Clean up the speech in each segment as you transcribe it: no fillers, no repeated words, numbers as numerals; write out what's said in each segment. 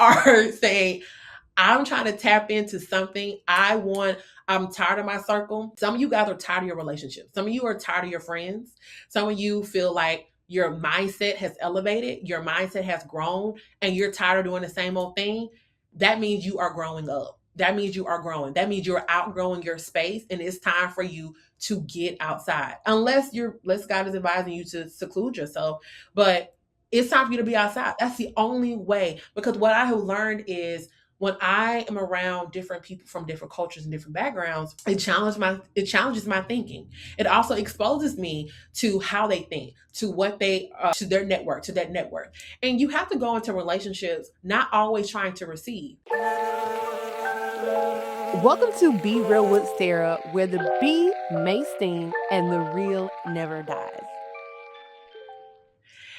are saying, I'm trying to tap into something. I'm tired of my circle. Some of you guys are tired of your relationship. Some of you are tired of your friends. Some of you feel like your mindset has elevated, your mindset has grown, and you're tired of doing the same old thing. That means you are growing up. That means you are growing. That means you're outgrowing your space, and it's time for you to get outside. Unless God is advising you to seclude yourself. But it's time for you to be outside. That's the only way. Because what I have learned is when I am around different people from different cultures and different backgrounds, it challenges my thinking. It also exposes me to how they think, to what they to their network, to that network. And you have to go into relationships not always trying to receive. Welcome to Be Real with Sarah, where the bee may sting and the real never dies.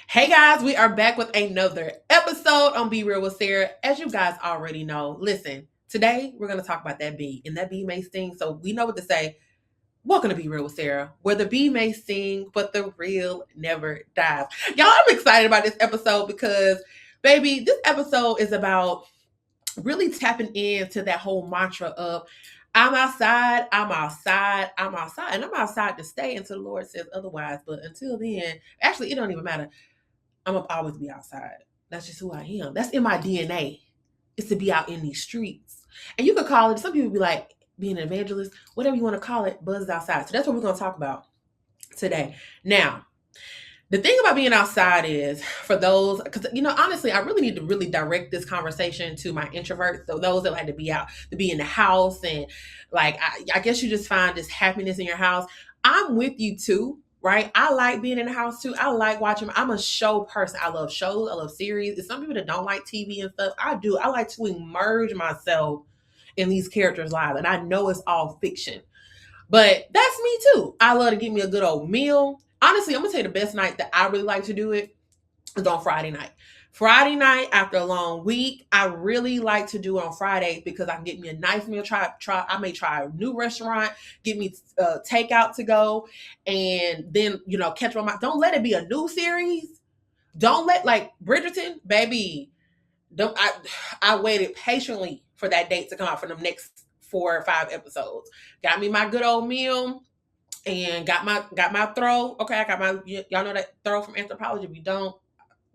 Hey guys, we are back with another episode on Be Real with Sarah. As you guys already know, listen, today we're going to talk about that bee, and that bee may sting, so we know what to say. Welcome to Be Real with Sarah, where the bee may sting, but the real never dies. Y'all, I'm excited about this episode because, baby, this episode is about really tapping into that whole mantra of I'm outside, I'm outside, I'm outside, and I'm outside to stay until the Lord says otherwise. But until then, actually, it don't even matter. I'm gonna always be outside. That's just who I am. That's in my DNA. It's to be out in these streets. And you could call it, some people be like, being an evangelist, whatever you want to call it, buzz outside. So that's what we're gonna talk about today. Now, the thing about being outside is for those, because honestly, I really need to really direct this conversation to my introverts. So those that like to be out, to be in the house, and like I guess you just find this happiness in your house. I'm with you too, right? I like being in the house too. I like watching. I'm a show person. I love shows. I love series. There's some people that don't like TV and stuff. I do. I like to immerse myself in these characters' lives, and I know it's all fiction. But that's me too. I love to give me a good old meal. Honestly, I'm gonna tell you the best night that I really like to do it is on Friday night. Friday night after a long week, I really like to do it on Friday because I can get me a nice meal. I may try a new restaurant, get me takeout to go, and then catch my mind. Don't let it be a new series. Don't let like Bridgerton, baby. Don't I waited patiently for that date to come out for the next 4 or 5 episodes. Got me my good old meal and got my throw. Okay, I got my y'all know that throw from Anthropology. If you don't,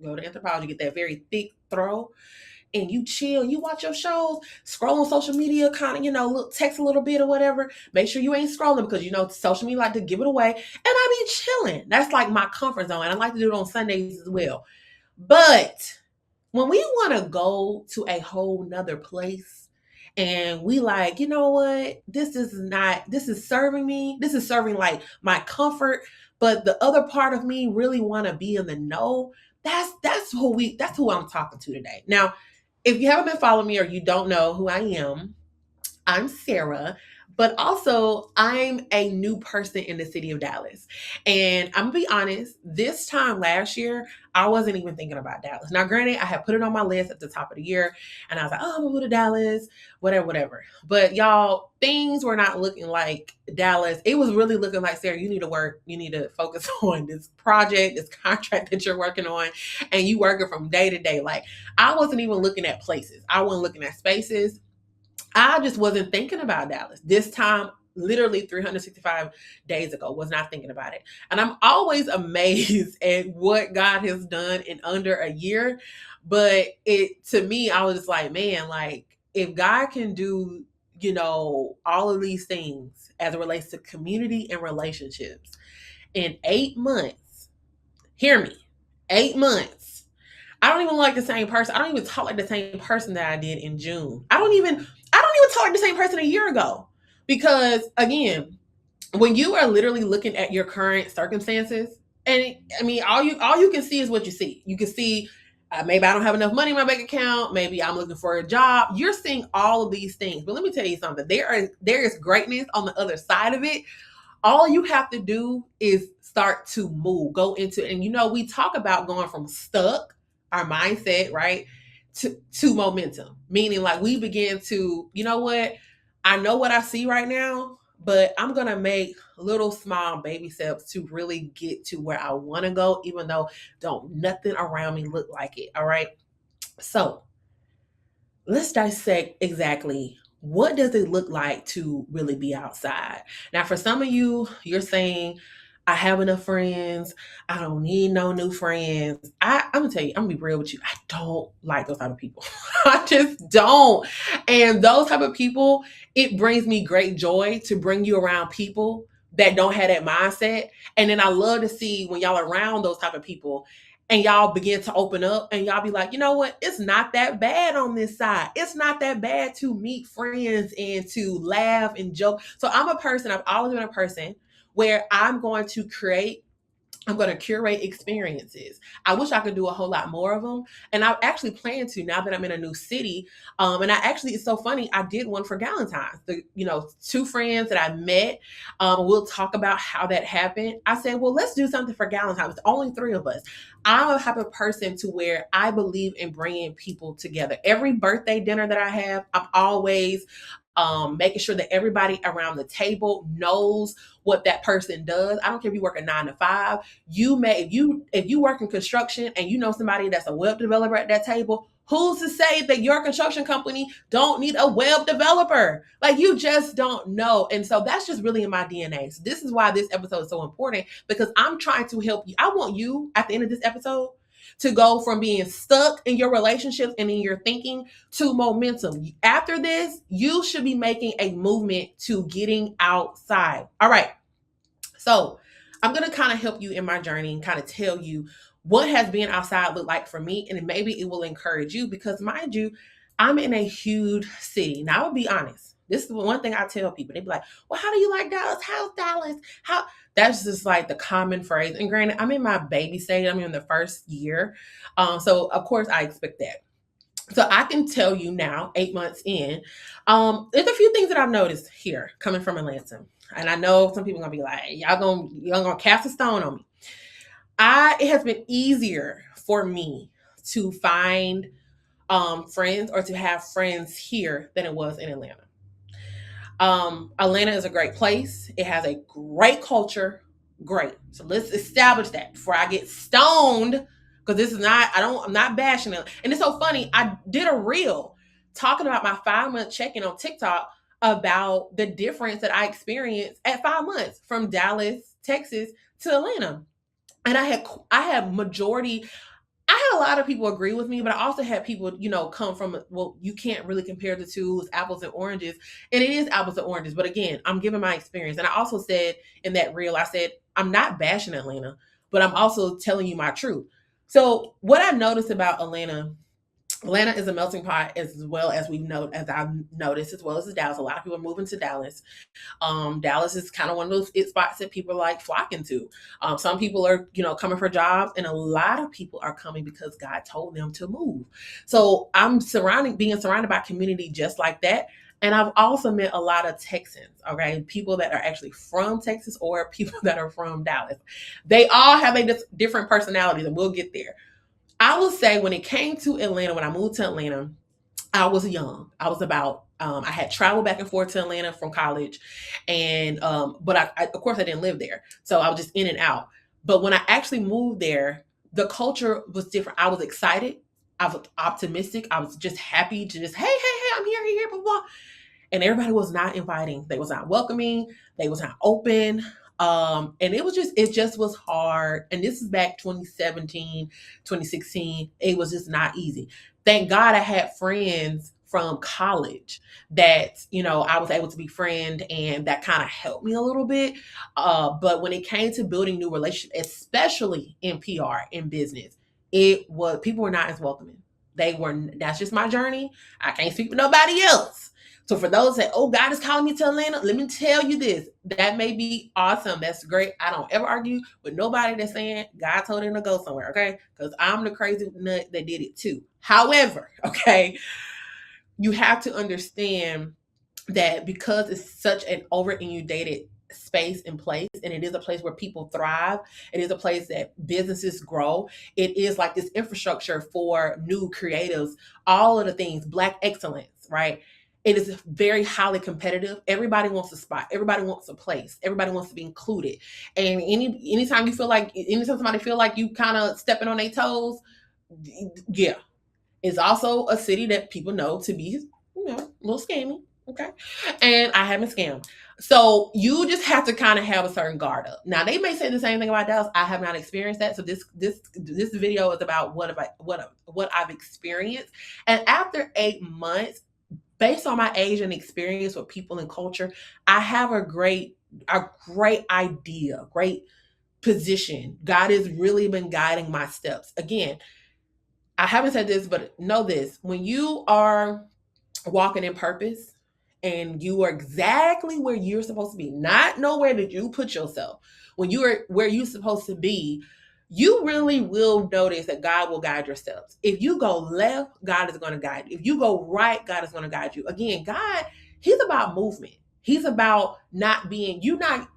go to Anthropology, get that very thick throw. And you chill, you watch your shows, scroll on social media, kind of, look, text a little bit or whatever. Make sure you ain't scrolling because social media like to give it away. And I be chilling. That's like my comfort zone. And I like to do it on Sundays as well. But when we want to go to a whole nother place and we like, you know what, this is serving me. This is serving like my comfort. But the other part of me really want to be in the know. That's who I'm talking to today. Now, if you haven't been following me or you don't know who I am, I'm Sarah, but also I'm a new person in the city of Dallas. And I'm gonna be honest, this time last year, I wasn't even thinking about Dallas. Now, granted, I had put it on my list at the top of the year, and I was like, oh, I'm gonna move to Dallas, whatever. But y'all, things were not looking like Dallas. It was really looking like, Sarah, you need to work, you need to focus on this project, this contract that you're working on, and you working from day to day. Like, I wasn't even looking at places. I wasn't looking at spaces. I just wasn't thinking about Dallas. This time, literally 365 days ago, was not thinking about it. And I'm always amazed at what God has done in under a year. But to me, I was just like, man, like if God can do, all of these things as it relates to community and relationships in 8 months, hear me, 8 months. I don't even like the same person. I don't even talk like the same person that I did in June. I don't even talk like the same person a year ago. Because again, when you are literally looking at your current circumstances, and all you can see is what you see. You can see maybe I don't have enough money in my bank account. Maybe I'm looking for a job. You're seeing all of these things. But let me tell you something. There is greatness on the other side of it. All you have to do is start to move, go into it. And we talk about going from stuck, our mindset, right, to momentum. Meaning like we begin to, you know what? I know what I see right now, but I'm going to make little small baby steps to really get to where I want to go, even though don't nothing around me look like it. All right. So let's dissect exactly what does it look like to really be outside. Now, for some of you, you're saying, I have enough friends. I don't need no new friends. I'm gonna tell you, I'm gonna be real with you. I don't like those type of people. I just don't. And those type of people, it brings me great joy to bring you around people that don't have that mindset. And then I love to see when y'all are around those type of people and y'all begin to open up and y'all be like, you know what? It's not that bad on this side. It's not that bad to meet friends and to laugh and joke. So I've always been a person where I'm going to curate experiences. I wish I could do a whole lot more of them. And I actually plan to now that I'm in a new city. And I actually, it's so funny. I did one for Valentine's. Two friends that I met. We'll talk about how that happened. I said, well, let's do something for Valentine's. It's only three of us. I'm a type of person to where I believe in bringing people together. Every birthday dinner that I have, I'm always making sure that everybody around the table knows what that person does. I don't care if you work a 9 to 5. If you work in construction and you know somebody that's a web developer at that table, who's to say that your construction company don't need a web developer? Like, you just don't know. And so that's just really in my DNA. So this is why this episode is so important, because I'm trying to help you. I want you at the end of this episode to go from being stuck in your relationships and in your thinking to momentum. After this, you should be making a movement to getting outside. All right. So I'm going to kind of help you in my journey and kind of tell you what has being outside looked like for me. And maybe it will encourage you because, mind you, I'm in a huge city. Now, I'll be honest. This is one thing I tell people. They be like, well, how do you like Dallas? How's Dallas? How? That's just like the common phrase. And granted, I'm in my baby stage. I'm in the first year. So, of course, I expect that. So I can tell you now, 8 months in, there's a few things that I've noticed here coming from Atlanta. And I know some people are gonna be like, y'all gonna cast a stone on me. It has been easier for me to find friends or to have friends here than it was in Atlanta. Atlanta is a great place. It has a great culture. Great. So let's establish that before I get stoned. Because this is not, I'm not bashing it. And it's so funny. I did a reel talking about my 5 month check-in on TikTok about the difference that I experienced at 5 months from Dallas, Texas to Atlanta. And I had majority, I had a lot of people agree with me, but I also had people, come from, well, you can't really compare the two. It's apples and oranges. And it is apples and oranges. But again, I'm giving my experience. And I also said in that reel, I said, I'm not bashing Atlanta, but I'm also telling you my truth. So what I noticed about Atlanta is a melting pot as well as as I've noticed, as well as Dallas. A lot of people are moving to Dallas. Dallas is kind of one of those spots that people are like flocking to. Some people are, coming for jobs, and a lot of people are coming because God told them to move. So I'm being surrounded by community just like that. And I've also met a lot of Texans, okay? People that are actually from Texas or people that are from Dallas. They all have different personalities, and we'll get there. I will say when it came to Atlanta, when I moved to Atlanta, I was young. I was about, I had traveled back and forth to Atlanta from college. And, but of course, I didn't live there. So I was just in and out. But when I actually moved there, the culture was different. I was excited. I was optimistic. I was just happy to just, hey, I'm here, blah, blah. And everybody was not inviting. They was not welcoming. They was not open. And it just was hard. And this is back 2017, 2016. It was just not easy. Thank God I had friends from college that, I was able to befriend, and that kind of helped me a little bit. But when it came to building new relationships, especially in PR, in business, people were not as welcoming. That's just my journey. I can't speak for nobody else. So for those that, oh, God is calling me to Atlanta, let me tell you this. That may be awesome. That's great. I don't ever argue with nobody that's saying God told them to go somewhere, okay? Because I'm the crazy nut that did it too. However, okay, you have to understand that because it's such an over-inundated space and place, and it is a place where people thrive, it is a place that businesses grow, it is like this infrastructure for new creatives, all of the things, Black excellence, right? It is very highly competitive. Everybody wants a spot. Everybody wants a place. Everybody wants to be included. And anytime somebody feel like you kind of stepping on their toes, yeah, It's also a city that people know to be, a little scammy. Okay. And I haven't scammed. So you just have to kind of have a certain guard up. Now they may say the same thing about Dallas. I have not experienced that. So this video is about what I've experienced. And after 8 months, based on my age and experience with people and culture, I have a great idea, great position. God has really been guiding my steps. Again, I haven't said this, but know this: when you are walking in purpose and you are exactly where you're supposed to be, not nowhere that you put yourself, when you are where you're supposed to be, you really will notice that God will guide your steps. If you go left, God is going to guide you. If you go right, God is going to guide you. Again, God, he's about movement. He's about not being, you're not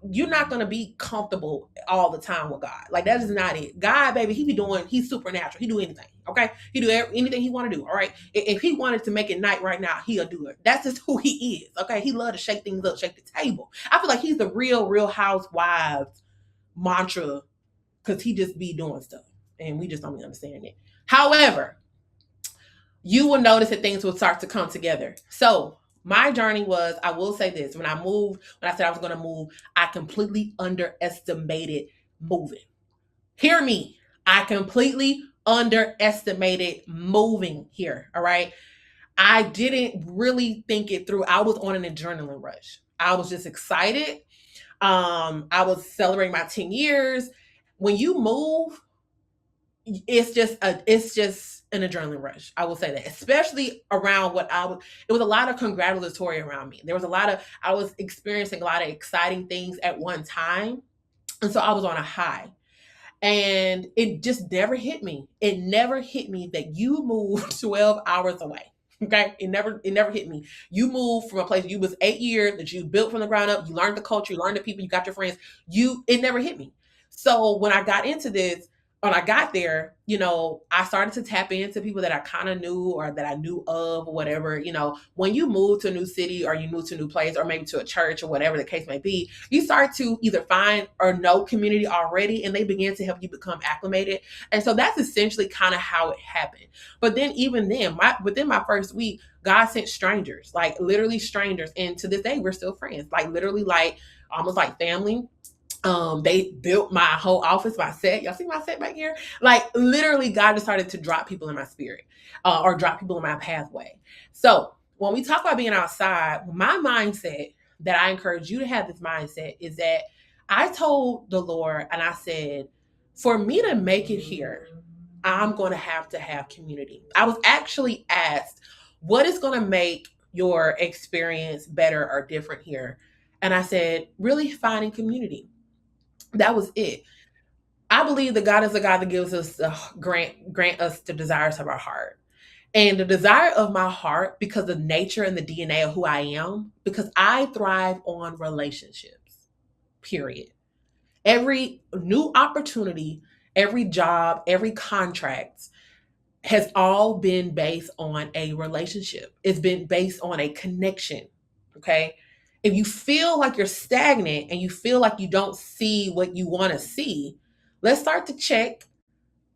going to be comfortable all the time with God. Like, that is not it. God, baby, he's supernatural. He do anything. Okay. He do anything he want to do. All right. If he wanted to make it night right now, he'll do it. That's just who he is. Okay. He love to shake things up, shake the table. I feel like he's the real housewives mantra, because he just be doing stuff and we just don't understand it. However, you will notice that things will start to come together. So my journey was, I will say this, when I said I was going to move, I completely underestimated moving. Hear me. I completely underestimated moving here. All right. I didn't really think it through. I was on an adrenaline rush. I was just excited. I was celebrating my 10 years. When you move, it's just an adrenaline rush. I will say that, especially around it was a lot of congratulatory around me. I was experiencing a lot of exciting things at one time. And so I was on a high. And it just never hit me. It never hit me that you moved 12 hours away. Okay. It never hit me. You moved from a place you was 8 years that you built from the ground up. You learned the culture, you learned the people, you got your friends. It never hit me. So when I got into this, when I got there, I started to tap into people that I kind of knew or that I knew of or whatever. When you move to a new city or you move to a new place or maybe to a church or whatever the case may be, you start to either find or know community already, and they begin to help you become acclimated. And so that's essentially kind of how it happened. But then even then, within my first week, God sent strangers, like literally strangers. And to this day, we're still friends, like literally like almost like family. They built my whole office, my set. Y'all see my set back here? Like literally, God just started to drop people in my spirit, or drop people in my pathway. So when we talk about being outside, my mindset that I encourage you to have this mindset is that I told the Lord and I said, for me to make it here, I'm going to have community. I was actually asked, what is going to make your experience better or different here? And I said, really finding community. That was it. I believe that God is a God that gives us grant us the desires of our heart. And the desire of my heart, because of the nature and the DNA of who I am, because I thrive on relationships. Period. Every new opportunity, every job, every contract has all been based on a relationship. It's been based on a connection. Okay. If you feel like you're stagnant and you feel like you don't see what you want to see, let's start to check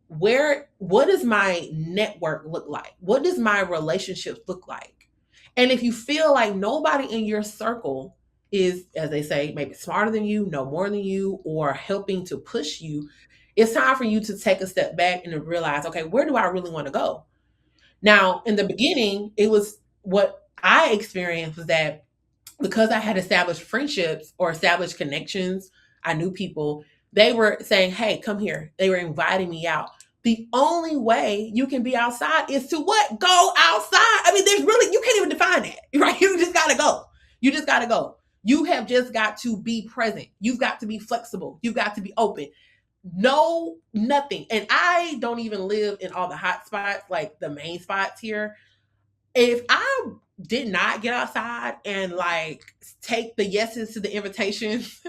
what does my network look like? What does my relationships look like? And if you feel like nobody in your circle is, as they say, maybe smarter than you, know more than you, or helping to push you, it's time for you to take a step back and to realize, okay, where do I really want to go? Now, in the beginning, it was what I experienced was that because I had established friendships or established connections, I knew people, they were saying, hey, come here. They were inviting me out. The only way you can be outside is to what? Go outside. I mean, you can't even define that, right? You just got to go. You just got to go. You have just got to be present. You've got to be flexible. You've got to be open. No, nothing. And I don't even live in all the hot spots, like the main spots here. If I did not get outside and like take the yeses to the invitations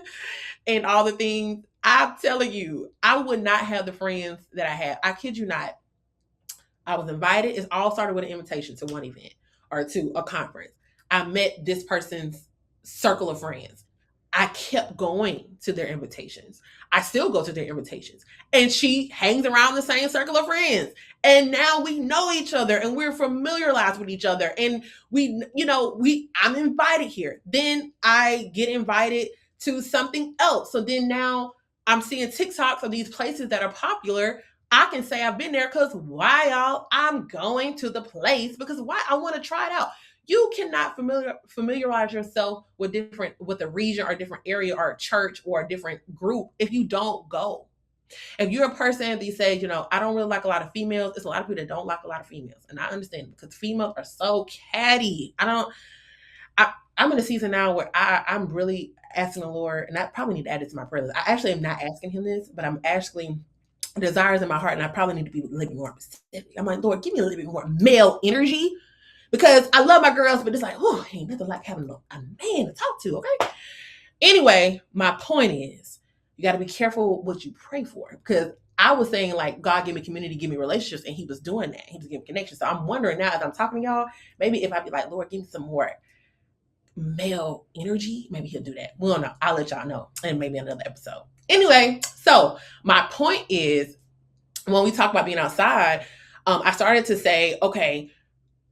and all the things, I'm telling you, I would not have the friends that I have. I kid you not. I was invited. It all started with an invitation to one event or to a conference. I met this person's circle of friends. I kept going to their invitations. I still go to their invitations. And she hangs around the same circle of friends. And now we know each other and we're familiarized with each other. And I'm invited here. Then I get invited to something else. So then now I'm seeing TikToks of these places that are popular. I can say I've been there because why, y'all? I'm going to the place because why? I want to try it out. You cannot familiarize yourself with a region or a different area or a church or a different group if you don't go. If you're a person that says, I don't really like a lot of females, it's a lot of people that don't like a lot of females. And I understand because females are so catty. I'm in a season now where I'm really asking the Lord, and I probably need to add it to my prayer list. I actually am not asking him this, but I'm actually desires in my heart, and I probably need to be a little bit more specific. I'm like, Lord, give me a little bit more male energy because I love my girls, but it's like, oh, ain't nothing like having a man to talk to, okay? Anyway, my point is, you got to be careful what you pray for because I was saying, like, God give me community, give me relationships, and he was doing that. He was giving connections. So I'm wondering now as I'm talking to y'all, maybe if I be like, Lord, give me some more male energy, maybe he'll do that. Well, no, I'll let y'all know in maybe another episode. Anyway, so my point is, when we talk about being outside, I started to say, okay,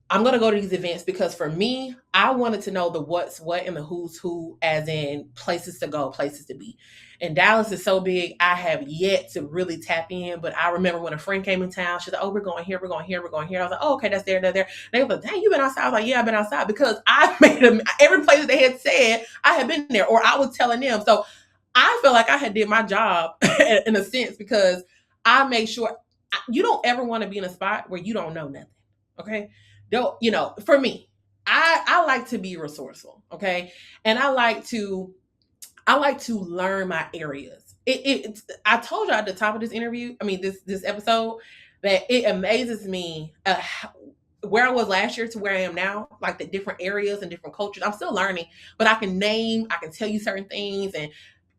I'm going to go to these events because for me, I wanted to know the what's what and the who's who, as in places to go, places to be. And Dallas is so big, I have yet to really tap in. But I remember when a friend came in town, she said, oh, we're going here, we're going here, we're going here. I was like, oh, okay, that's there, that's there. And they were like, dang, you been outside? I was like, yeah, I've been outside because I made them, every place that they had said, I had been there or I was telling them. So I feel like I had did my job in a sense because I made sure you don't ever want to be in a spot where you don't know nothing. Okay. Don't, for me, I like to be resourceful. Okay. And I like to learn my areas. I told you at the top of this interview, this episode, that it amazes me where I was last year to where I am now, like the different areas and different cultures. I'm still learning, but I can tell you certain things. And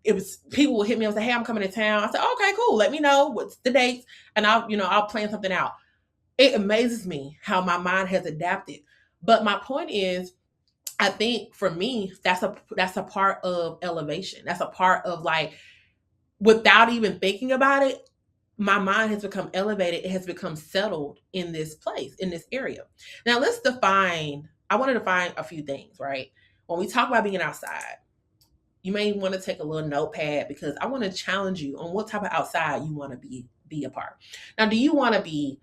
it was people will hit me and say, hey, I'm coming to town. I said, okay, cool. Let me know what's the dates. And I'll plan something out. It amazes me how my mind has adapted. But my point is, I think for me, that's a part of elevation. That's a part of, like, without even thinking about it, my mind has become elevated. It has become settled in this place, in this area. Now I want to define a few things, right? When we talk about being outside, you may want to take a little notepad because I want to challenge you on what type of outside you want to be a part. Now, do you want to be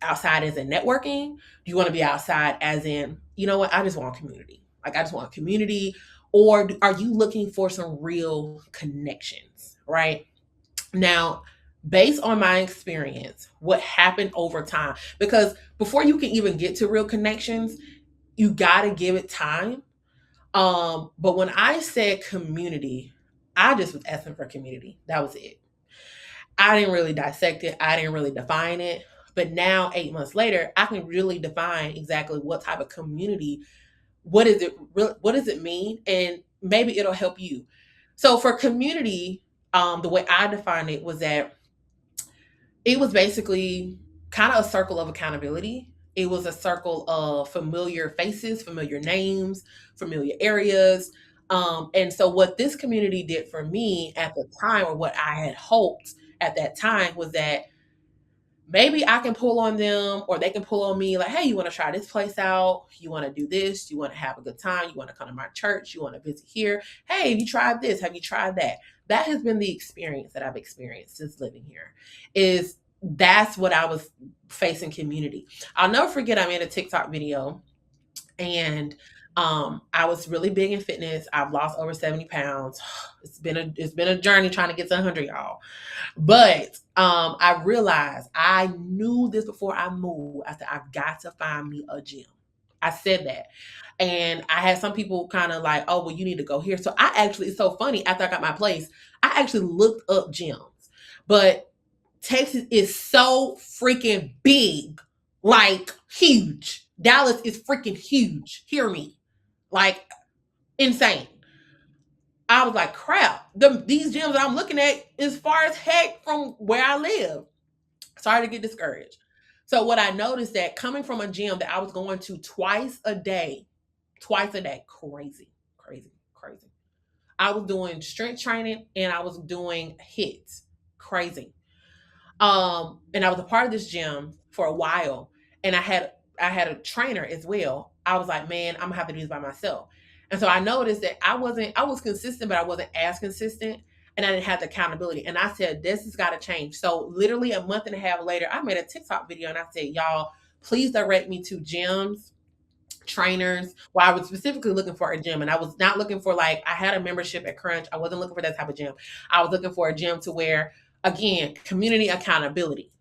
outside as in networking? Do you want to be outside as in, you know what, I just want community. Like, I just want community. Or are you looking for some real connections, right? Now, based on my experience, what happened over time, because before you can even get to real connections, you got to give it time. But when I said community, I just was asking for community. That was it. I didn't really dissect it. I didn't really define it. But now, 8 months later, I can really define exactly what type of community, what does it mean? And maybe it'll help you. So for community, the way I defined it was that it was basically kind of a circle of accountability. It was a circle of familiar faces, familiar names, familiar areas. And so what this community did for me at the time, or what I had hoped at that time, was that maybe I can pull on them or they can pull on me, like, hey, you want to try this place out? You want to do this? You want to have a good time? You want to come to my church? You want to visit here? Hey, have you tried this? Have you tried that? That has been the experience that I've experienced since living here. That's what I was facing community. I'll never forget, I made a TikTok video and I was really big in fitness. I've lost over 70 pounds. It's been a journey trying to get to 100, y'all. But I realized, I knew this before I moved. I said, I've got to find me a gym. I said that. And I had some people kind of like, oh, well, you need to go here. So it's so funny. After I got my place, I actually looked up gyms. But Texas is so freaking big, like huge. Dallas is freaking huge. Hear me. Like, insane. I was like, crap, these gyms that I'm looking at is far as heck from where I live. Started to get discouraged. So what I noticed, that coming from a gym that I was going to twice a day, crazy, crazy, crazy. I was doing strength training and I was doing hits. Crazy. And I was a part of this gym for a while, and I had a trainer as well. I was like, man, I'm gonna have to do this by myself. And so I noticed that I was consistent, but I wasn't as consistent, and I didn't have the accountability. And I said, this has got to change. So literally a month and a half later, I made a TikTok video and I said, y'all, please direct me to gyms, trainers. Well, I was specifically looking for a gym, and I was not looking for, like, I had a membership at Crunch. I wasn't looking for that type of gym. I was looking for a gym to where, again, community accountability,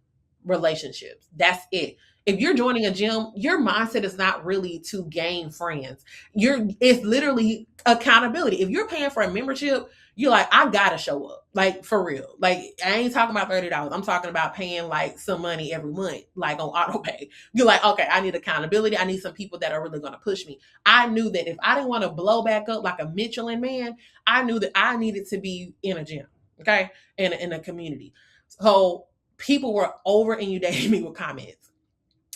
relationships. That's it. If you're joining a gym, your mindset is not really to gain friends. It's literally accountability. If you're paying for a membership, you're like, I gotta show up. Like, for real. Like, I ain't talking about $30. I'm talking about paying like some money every month, like on auto pay. You're like, okay, I need accountability. I need some people that are really gonna push me. I knew that if I didn't want to blow back up like a Michelin man, I knew that I needed to be in a gym, okay, in a community. So people were over inundating me with comments.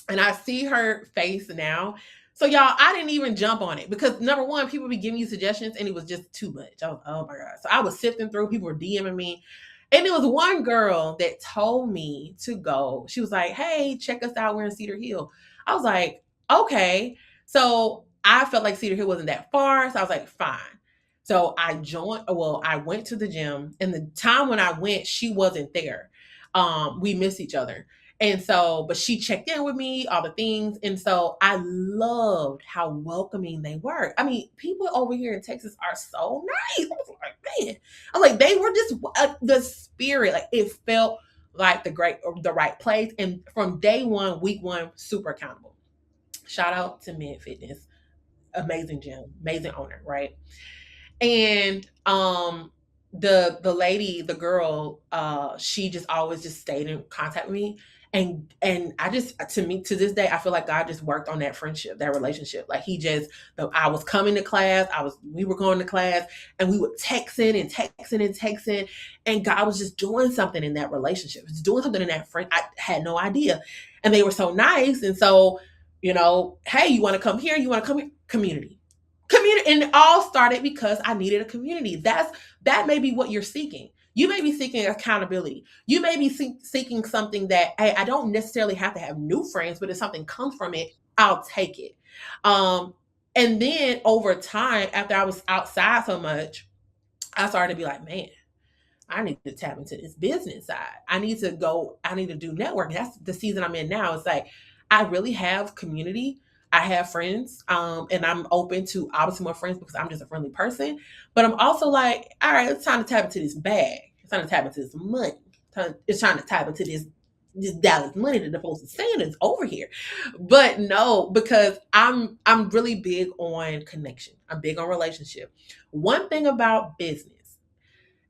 And I see her face now. So y'all, I didn't even jump on it because number one, people be giving you suggestions and it was just too much. I was, oh my God. So I was sifting through, people were DMing me. And there was one girl that told me to go. She was like, hey, check us out. We're in Cedar Hill. I was like, okay. So I felt like Cedar Hill wasn't that far. So I was like, fine. So I went to the gym, and the time when I went, she wasn't there. We missed each other. And so, but she checked in with me, all the things. And so I loved how welcoming they were. I mean, people over here in Texas are so nice. I was like, man, I'm like, they were just the spirit. Like, it felt like the right place. And from day one, week one, super accountable. Shout out to Mid Fitness. Amazing gym, amazing owner, right? And the lady, the girl, she just always just stayed in contact with me. And I just, to me, to this day, I feel like God just worked on that friendship, that relationship. Like, I was coming to class, we were going to class, and we would texting and texting and texting, and God was just doing something in that relationship. Just doing something in that friend. I had no idea. And they were so nice. And so, hey, you want to come here? You want to come here? Community. And it all started because I needed a community. That may be what you're seeking. You may be seeking accountability. You may be seeking something that, hey, I don't necessarily have to have new friends, but if something comes from it, I'll take it. And then over time, after I was outside so much, I started to be like, man, I need to tap into this business side. I need to do networking. That's the season I'm in now. It's like, I really have community. I have friends, and I'm open to obviously more friends because I'm just a friendly person. But I'm also like, all right, it's time to tap into this bag. It's time to tap into this money. It's trying to tap into this Dallas money that the folks are saying is over here. But no, because I'm really big on connection. I'm big on relationship. One thing about business,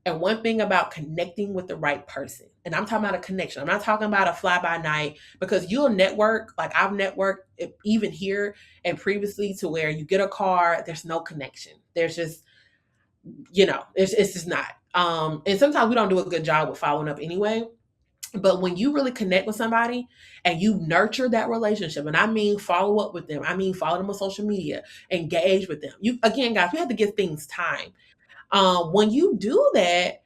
and one thing about connecting with the right person, and I'm talking about a connection. I'm not talking about a fly by night, because you'll network. Like, I've networked even here and previously, to where you get a car, there's no connection. There's just, it's just not. And sometimes we don't do a good job with following up anyway. But when you really connect with somebody and you nurture that relationship, and I mean follow up with them, I mean follow them on social media, engage with them. Again, guys, we have to give things time. When you do that,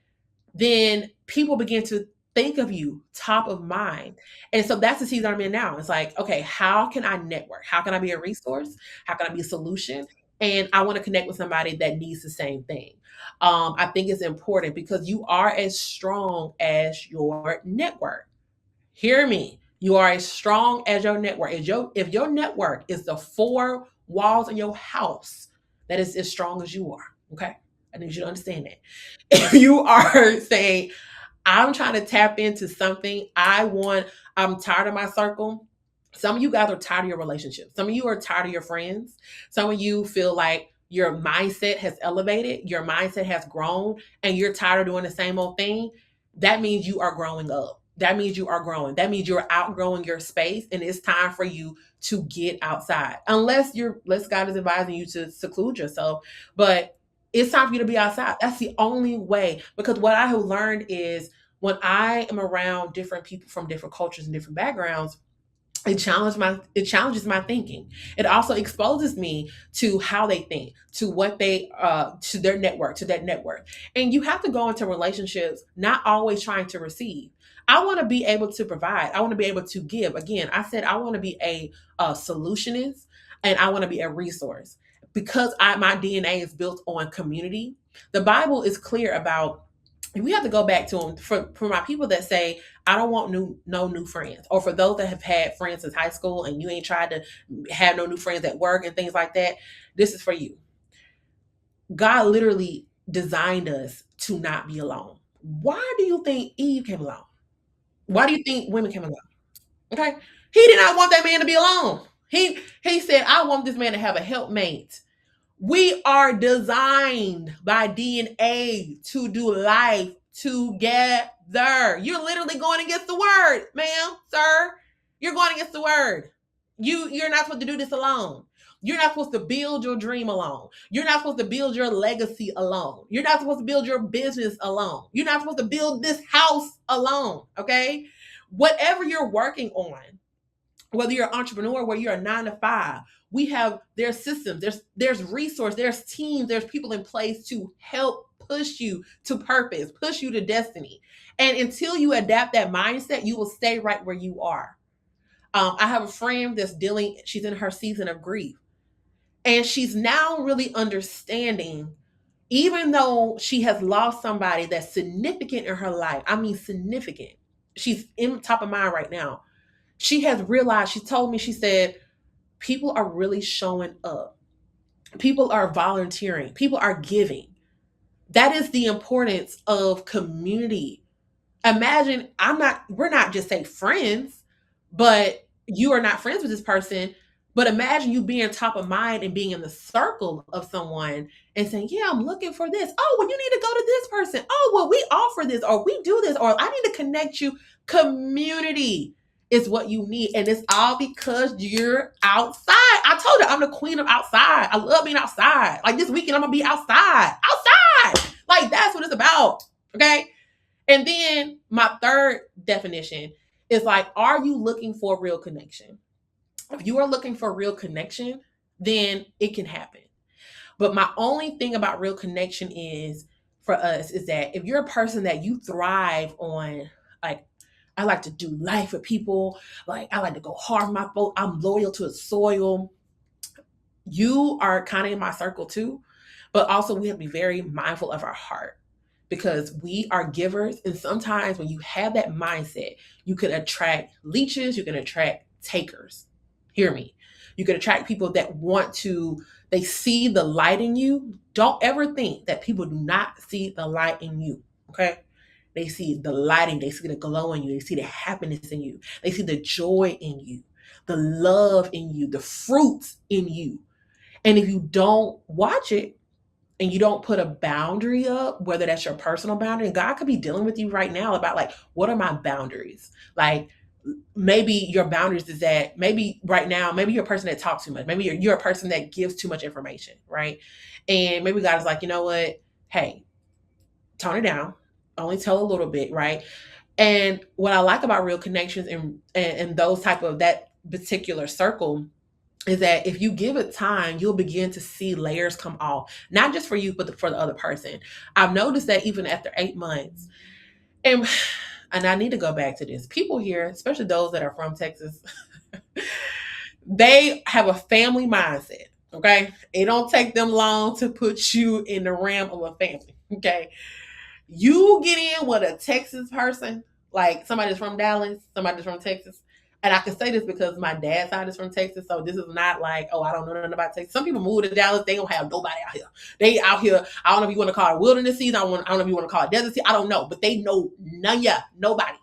then people begin to think of you top of mind. And so that's the season I'm in now. It's like, okay, how can I network? How can I be a resource? How can I be a solution? And I want to connect with somebody that needs the same thing. I think it's important because you are as strong as your network. Hear me. You are as strong as your network. If your network is the four walls in your house, that is as strong as you are. Okay. I need you to understand that. If you are saying, I'm trying to tap into something, I'm tired of my circle. Some of you guys are tired of your relationship. Some of you are tired of your friends. Some of you feel like your mindset has elevated, your mindset has grown, and you're tired of doing the same old thing. That means you are growing up. That means you are growing. That means you're outgrowing your space, and it's time for you to get outside. Unless God is advising you to seclude yourself. But it's time for you to be outside. That's the only way. Because what I have learned is, when I am around different people from different cultures and different backgrounds, It challenges my thinking. It also exposes me to how they think, to what they to their network, to that network. And you have to go into relationships not always trying to receive. I want to be able to provide. I want to be able to give. Again, I said I want to be a solutionist, and I want to be a resource because my DNA is built on community. The Bible is clear about, and we have to go back to them for my people that say I don't want no new friends, or for those that have had friends since high school and you ain't tried to have no new friends at work and things like that. This is for you. God literally designed us to not be alone. Why do you think Eve came along? Why do you think women came along? Okay, he did not want that man to be alone. He said, I want this man to have a helpmate. We are designed by DNA to do life together. You're literally going against the word, ma'am, sir. You're going against the word. You're not supposed to do this alone. You're not supposed to build your dream alone. You're not supposed to build your legacy alone. You're not supposed to build your business alone. You're not supposed to build this house alone, okay? Whatever you're working on, whether you're an entrepreneur, whether you're a 9 to 5, we have, there's systems, there's resource, there's teams, there's people in place to help push you to purpose, push you to destiny. And until you adapt that mindset, you will stay right where you are. I have a friend that's she's in her season of grief, and she's now really understanding, even though she has lost somebody that's significant in her life. I mean, significant. She's in top of mind right now. She has realized, she told me, she said, people are really showing up. People are volunteering. People are giving. That is the importance of community. Imagine, we're not just say friends, but you are not friends with this person. But imagine you being top of mind and being in the circle of someone and saying, yeah, I'm looking for this. Oh, well, you need to go to this person. Oh, well, we offer this, or we do this, or I need to connect you. Community is what you need. And it's all because you're outside. I told her I'm the queen of outside. I love being outside. Like this weekend, I'm going to be outside. Outside. Like that's what it's about. Okay. And then my third definition is like, are you looking for real connection? If you are looking for real connection, then it can happen. But my only thing about real connection is, for us, is that if you're a person that you thrive on, like, I like to do life with people, like I like to go hard with my folks, I'm loyal to the soil, you are kind of in my circle too. But also we have to be very mindful of our heart, because we are givers. And sometimes when you have that mindset, you can attract leeches, you can attract takers. Hear me. You can attract people that they see the light in you. Don't ever think that people do not see the light in you. Okay. They see the lighting, they see the glow in you, they see the happiness in you, they see the joy in you, the love in you, the fruits in you. And if you don't watch it, and you don't put a boundary up, whether that's your personal boundary, and God could be dealing with you right now about, like, what are my boundaries? Like, maybe your boundaries is that maybe right now, maybe you're a person that talks too much. Maybe you're a person that gives too much information, right? And maybe God is like, you know what? Hey, tone it down. Only tell a little bit, right? And what I like about real connections and those type of that particular circle is that if you give it time, you'll begin to see layers come off, not just for you, but for the other person. I've noticed that even after 8 months, and I need to go back to this. People here, especially those that are from Texas, they have a family mindset. Okay, it don't take them long to put you in the realm of a family. Okay, you get in with a Texas person, like somebody that's from Dallas, somebody that's from Texas. And I can say this because my dad's side is from Texas. So this is not like, oh, I don't know nothing about Texas. Some people move to Dallas, they don't have nobody out here. They out here, I don't know if you want to call it wilderness season. I don't know if you want to call it desert season. I don't know. But they know none, yeah, nobody.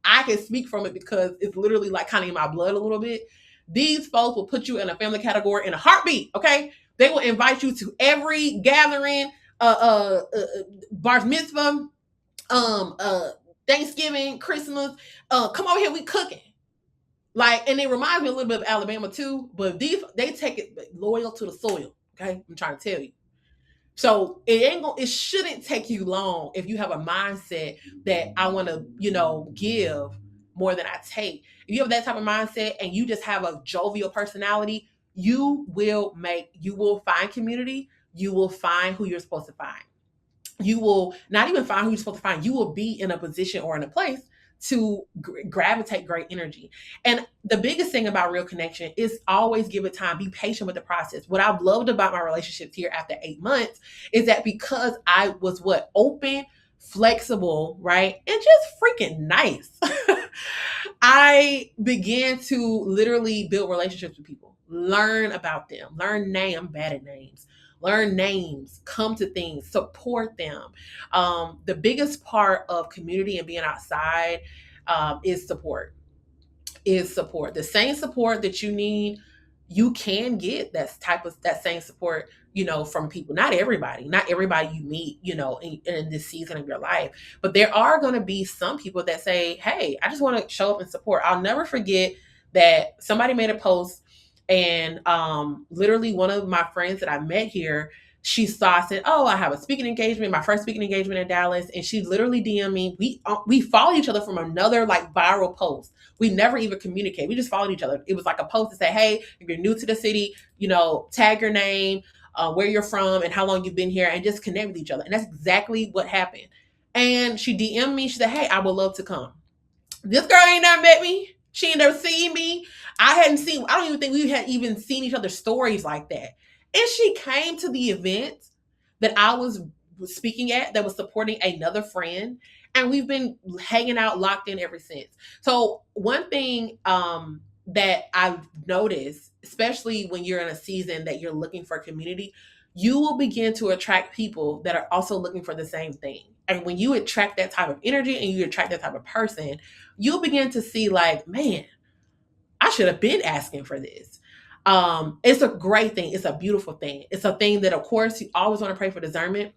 I can speak from it because it's literally like kind of in my blood a little bit. These folks will put you in a family category in a heartbeat, okay? They will invite you to every gathering, bar mitzvah, Thanksgiving, Christmas. Come over here, we cooking. Like, and it reminds me a little bit of Alabama too, but they take it loyal to the soil. Okay, I'm trying to tell you. So it shouldn't take you long if you have a mindset that I want to, give more than I take. If you have that type of mindset and you just have a jovial personality, you will find community. You will find who you're supposed to find. You will not even find who you're supposed to find. You will be in a position or in a place to gravitate great energy. And the biggest thing about real connection is always give it time, be patient with the process. What I've loved about my relationships here after 8 months is that because I was open, flexible, right? And just freaking nice. I began to literally build relationships with people, learn about them, I'm bad at names, learn names, come to things, support them. The biggest part of community and being outside is support. The same support that you need, you can get that same support, from people. Not everybody you meet, in this season of your life, but there are going to be some people that say, hey, I just want to show up and support. I'll never forget that somebody made a post, and literally one of my friends that I met here, she saw, said, oh, I have a speaking engagement, my first speaking engagement in Dallas. And she literally DM'd me. We follow each other from another viral post. We never even communicate. We just followed each other. It was like a post to say, hey, if you're new to the city, tag your name, where you're from, and how long you've been here, and just connect with each other. And that's exactly what happened. And she DM'd me. She said, hey, I would love to come. This girl ain't never met me. She ain't never seen me. I don't even think we had even seen each other's stories like that. And she came to the event that I was speaking at, that was supporting another friend. And we've been hanging out, locked in ever since. So one thing that I've noticed, especially when you're in a season that you're looking for community, you will begin to attract people that are also looking for the same thing. And when you attract that type of energy and you attract that type of person, you'll begin to see man, I should have been asking for this. It's a great thing. It's a beautiful thing. It's a thing that, of course, you always want to pray for discernment.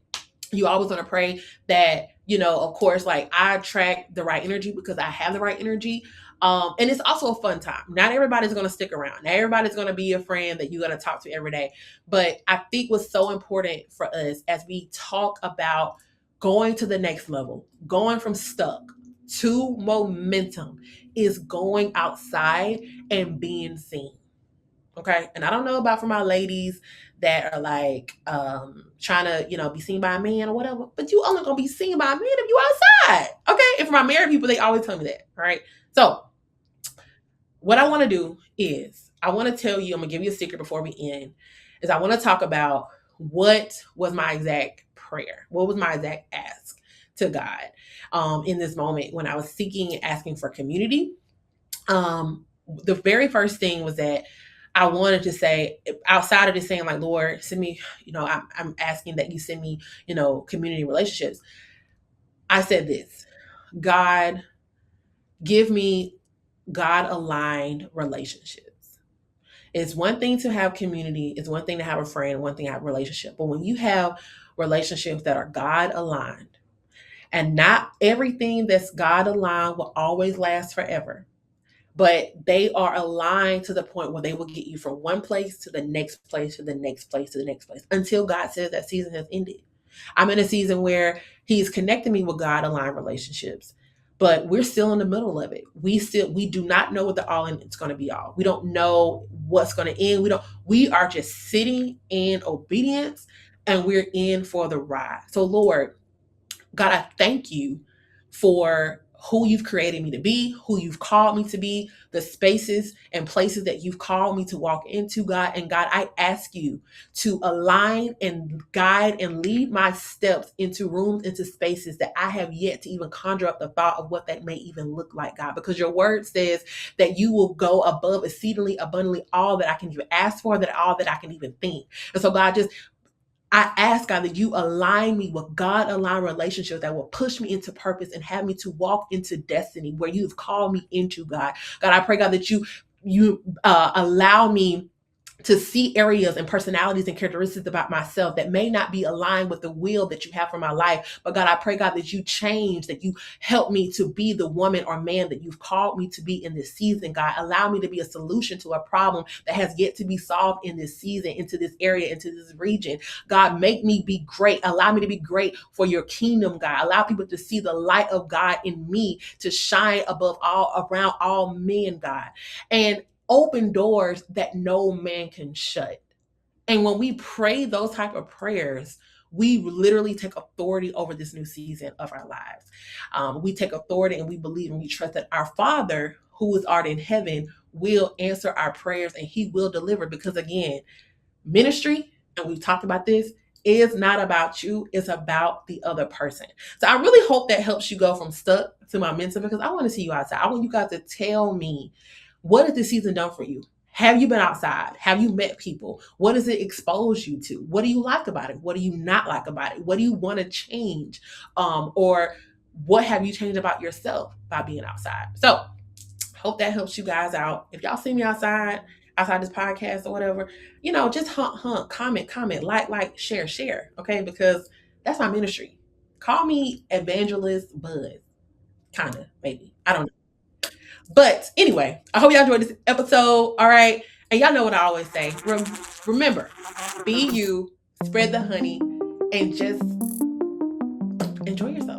You always want to pray that, of course, I attract the right energy because I have the right energy. And it's also a fun time. Not everybody's going to stick around. Not everybody's going to be a friend that you're going to talk to every day. But I think what's so important for us as we talk about going to the next level, going from stuck to momentum, is going outside and being seen. Okay. And I don't know about for my ladies that are trying to, be seen by a man or whatever, but you only going to be seen by a man if you outside. Okay. And for my married people, they always tell me that. All right. So what I want to do is I want to tell you, I'm going to give you a secret before we end, is I want to talk about what was my exact prayer. What was my exact ask to God in this moment when I was seeking and asking for community. The very first thing was that I wanted to say, outside of just saying Lord, send me, I'm asking that you send me, community relationships. I said this, God, give me God-aligned relationships. It's one thing to have community. It's one thing to have a friend, one thing to have a relationship. But when you have relationships that are God-aligned, and not everything that's God-aligned will always last forever, but they are aligned to the point where they will get you from one place to the next place, to the next place, to the next place, until God says that season has ended. I'm in a season where He's connecting me with God-aligned relationships, but we're still in the middle of it. We do not know what the all in it's going to be all. We don't know what's going to end. We are just sitting in obedience, and we're in for the ride. So Lord, God, I thank you for who you've created me to be, who you've called me to be, the spaces and places that you've called me to walk into, God. And God, I ask you to align and guide and lead my steps into rooms, into spaces that I have yet to even conjure up the thought of what that may even look like, God, because your word says that you will go above exceedingly abundantly all that I can even ask for, that all that I can even think. And so God, I ask, God, that you align me with God-aligned relationships that will push me into purpose and have me to walk into destiny where you've called me into, God. God, I pray, God, that you allow me to see areas and personalities and characteristics about myself that may not be aligned with the will that you have for my life. But God, I pray, God, that you change, that you help me to be the woman or man that you've called me to be in this season. God, allow me to be a solution to a problem that has yet to be solved in this season, into this area, into this region. God, make me be great. Allow me to be great for your kingdom, God. Allow people to see the light of God in me to shine above all, around all men, God. And open doors that no man can shut. And when we pray those type of prayers, we literally take authority over this new season of our lives. We take authority and we believe and we trust that our Father, who is art in heaven, will answer our prayers and he will deliver. Because again, ministry, and we've talked about this, is not about you, it's about the other person. So I really hope that helps you go from stuck to my mentor, because I want to see you outside. I want you guys to tell me, what has this season done for you? Have you been outside? Have you met people? What does it expose you to? What do you like about it? What do you not like about it? What do you want to change? Or what have you changed about yourself by being outside? So hope that helps you guys out. If y'all see me outside this podcast or whatever, just comment, like, share, okay? Because that's my ministry. Call me Evangelist Buzz, kind of, maybe. I don't know. But anyway, I hope y'all enjoyed this episode. All right. And y'all know what I always say. Remember, be you, spread the honey, and just enjoy yourself.